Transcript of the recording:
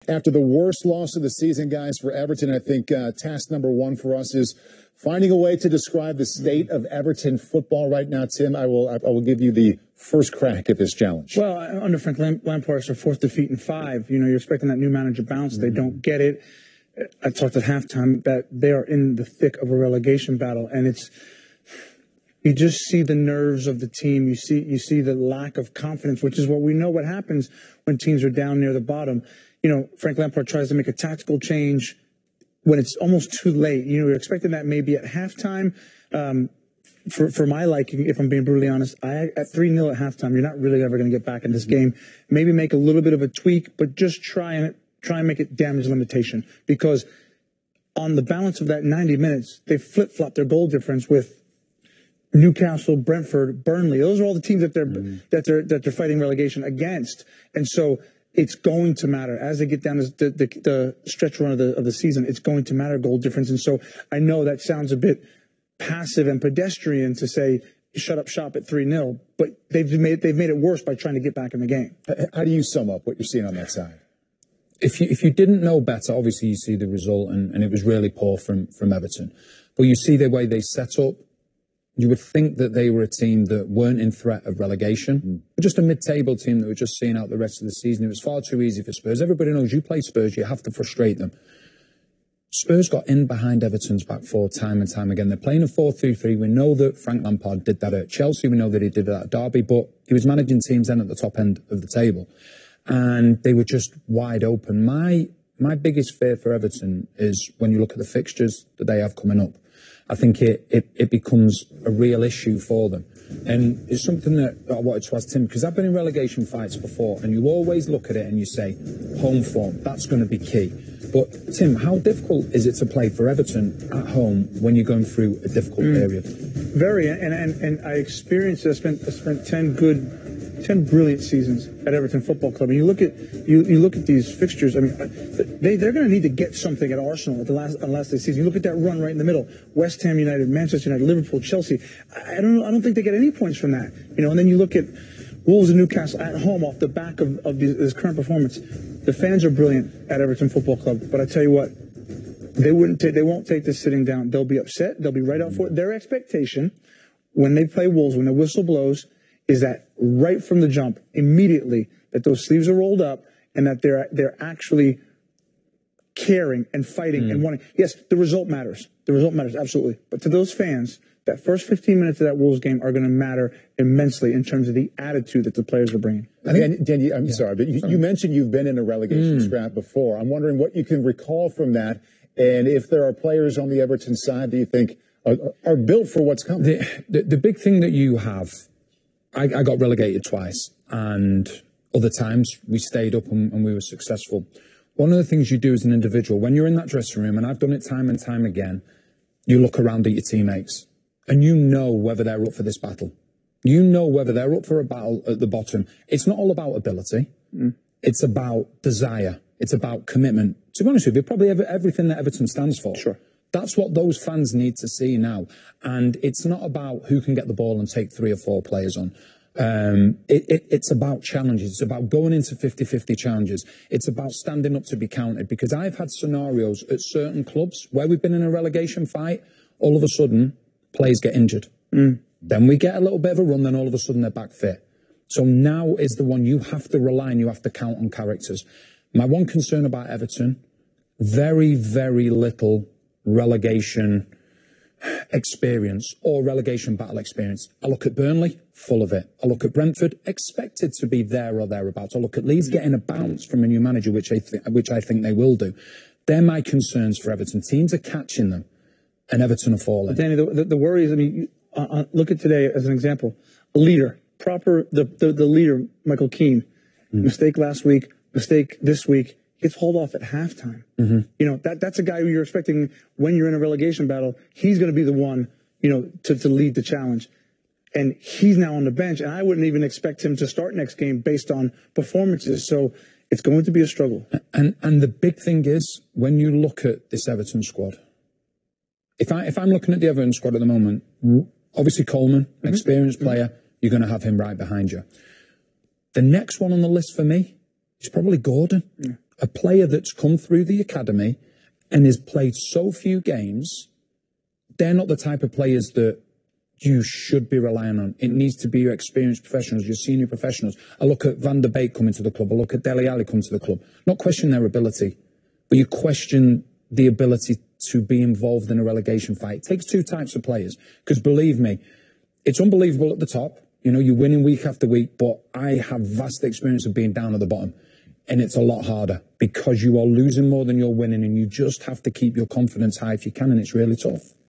after the worst loss of the season, guys, for Everton. I think task number one for us is finding a way to describe the state of Everton football right now. Tim, I will give you the first crack at this challenge. Well, under Frank Lampard, it's their fourth defeat in 5. You know, you're expecting that new manager bounce. They don't get it. I talked at halftime that they are in the thick of a relegation battle, and you just see the nerves of the team. You see the lack of confidence, which is what we know what happens when teams are down near the bottom. You know, Frank Lampard tries to make a tactical change when it's almost too late. You know, you're expecting that maybe at halftime. For my liking, if I'm being brutally honest, at 3-0 at halftime, you're not really ever going to get back in this game. Maybe make a little bit of a tweak, but just try and make it damage limitation, because on the balance of that 90 minutes, they flip-flopped their goal difference with Newcastle, Brentford, Burnley. Those are all the teams that they're fighting relegation against, and so it's going to matter as they get down the stretch run of the season. It's going to matter goal difference, and so I know that sounds a bit passive and pedestrian to say shut up shop at 3-0, but they've made it worse by trying to get back in the game. How do you sum up what you're seeing on that side? If you didn't know better, obviously you see the result, and it was really poor from Everton. But you see the way they set up. You would think that they were a team that weren't in threat of relegation, but just a mid-table team that were just seeing out the rest of the season. It was far too easy for Spurs. Everybody knows you play Spurs, you have to frustrate them. Spurs got in behind Everton's back four time and time again. They're playing a 4-2-3. We know that Frank Lampard did that at Chelsea. We know that he did that at Derby, but he was managing teams then at the top end of the table. And they were just wide open. My biggest fear for Everton is when you look at the fixtures that they have coming up. I think it becomes a real issue for them. And it's something that I wanted to ask Tim, because I've been in relegation fights before, and you always look at it and you say, home form, that's going to be key. But Tim, how difficult is it to play for Everton at home when you're going through a difficult period? Very, and I experienced it. I spent 10 brilliant seasons at Everton Football Club. And you look at these fixtures. I mean, they're going to need to get something at Arsenal at the last of the season. You look at that run right in the middle: West Ham United, Manchester United, Liverpool, Chelsea. I don't think they get any points from that. You know, and then you look at Wolves and Newcastle at home off the back of this current performance. The fans are brilliant at Everton Football Club, but I tell you what, they won't take this sitting down. They'll be upset. They'll be right out for it. Their expectation when they play Wolves, when the whistle blows, is that right from the jump, immediately, that those sleeves are rolled up and that they're actually caring and fighting and wanting. Yes, the result matters. The result matters, absolutely. But to those fans, that first 15 minutes of that Wolves game are going to matter immensely in terms of the attitude that the players are bringing. Danny, I'm sorry, but you mentioned you've been in a relegation scrap before. I'm wondering what you can recall from that, and if there are players on the Everton side that you think are built for what's coming. The big thing that you have, I got relegated twice, and other times we stayed up and we were successful. One of the things you do as an individual, when you're in that dressing room, and I've done it time and time again, you look around at your teammates and you know whether they're up for this battle. You know whether they're up for a battle at the bottom. It's not all about ability. It's about desire. It's about commitment. To be honest with you, probably everything that Everton stands for. Sure. That's what those fans need to see now. And it's not about who can get the ball and take 3 or 4 players on. It's about challenges. It's about going into 50-50 challenges. It's about standing up to be counted. Because I've had scenarios at certain clubs where we've been in a relegation fight, all of a sudden, players get injured. Then we get a little bit of a run, then all of a sudden they're back fit. So now is the one you have to rely on, you have to count on characters. My one concern about Everton, very, very little relegation experience or relegation battle experience. I look at Burnley, full of it. I look at Brentford, expected to be there or thereabouts. I look at Leeds getting a bounce from a new manager, which I think they will do. They're my concerns for Everton. Teams are catching them, and Everton are falling. But Danny, the worry is, I mean, look at today as an example. A leader, the leader, Michael Keane, mistake last week, mistake this week, gets hauled off at halftime. You know, that's a guy who you're expecting when you're in a relegation battle. He's going to be the one, you know, to lead the challenge. And he's now on the bench, and I wouldn't even expect him to start next game based on performances. So it's going to be a struggle. And the big thing is, when you look at this Everton squad, if I'm looking at the Everton squad at the moment, obviously Coleman, experienced player, you're going to have him right behind you. The next one on the list for me is probably Gordon. A player that's come through the academy and has played so few games, they're not the type of players that you should be relying on. It needs to be your experienced professionals, your senior professionals. I look at Van der Beek coming to the club. I look at Dele Alli coming to the club. Not question their ability, but you question the ability to be involved in a relegation fight. It takes two types of players. Because believe me, it's unbelievable at the top. You know, you're winning week after week, but I have vast experience of being down at the bottom. And it's a lot harder because you are losing more than you're winning, and you just have to keep your confidence high if you can, and it's really tough.